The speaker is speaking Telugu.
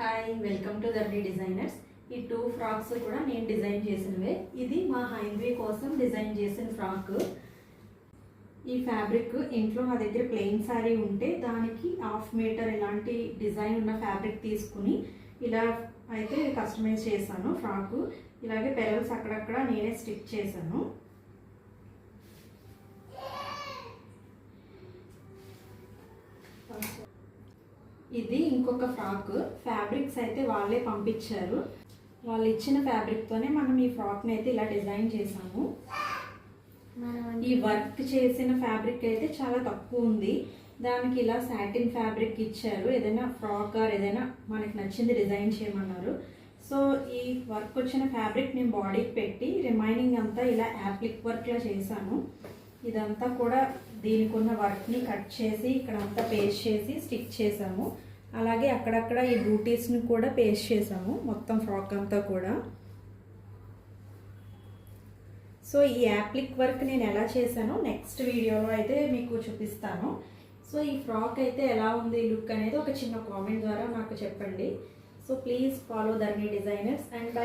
Hi, welcome to Dharni designers. ఈ 2 ఫ్రాక్స్ కూడా నేను డిజైన్ చేసినవే. ఇది మా హైందవి కోసం డిజైన్ చేసిన ఫ్రాక్. ఈ ఫ్యాబ్రిక్ ఇంట్లో మా దగ్గర ప్లెయిన్ శారీ ఉంటే దానికి 1/2 మీటర్ ఇలాంటి డిజైన్ ఉన్న ఫ్యాబ్రిక్ తీసుకుని ఇలా అయితే కస్టమైజ్ చేశాను ఫ్రాక్. ఇలాగే పెరల్స్ అక్కడక్కడ నేనే స్టిచ్ చేశాను. ఇది ఇంకొక ఫ్రాక్. ఫ్యాబ్రిక్స్ అయితే వాళ్ళే పంపించారు. వాళ్ళు ఇచ్చిన ఫ్యాబ్రిక్తోనే మనం ఈ ఫ్రాక్ని అయితే ఇలా డిజైన్ చేసాము. ఈ వర్క్ చేసిన ఫ్యాబ్రిక్ అయితే చాలా తక్కువ ఉంది. దానికి ఇలా సాటిన్ ఫ్యాబ్రిక్ ఇచ్చారు. ఏదైనా ఫ్రాక్ ఆర్ ఏదైనా మనకి నచ్చింది డిజైన్ చేయమన్నారు. సో ఈ వర్క్ వచ్చిన ఫ్యాబ్రిక్ నేను బాడీకి పెట్టి రిమైనింగ్ అంతా ఇలా యాప్లిక్ వర్క్లా చేశాను. ఇదంతా కూడా దీనికి ఉన్న వర్క్ని కట్ చేసి ఇక్కడంతా పేస్ట్ చేసి స్టిచ్ చేసాము. అలాగే అక్కడక్కడ ఈ బూటీస్ని కూడా పేస్ట్ చేసాము మొత్తం ఫ్రాక్ అంతా కూడా. సో ఈ యాప్లిక్ వర్క్ నేను ఎలా చేశానో నెక్స్ట్ వీడియోలో అయితే మీకు చూపిస్తాను. సో ఈ ఫ్రాక్ అయితే ఎలా ఉంది లుక్ అనేది ఒక చిన్న కామెంట్ ద్వారా నాకు చెప్పండి. So please follow Dharni designers and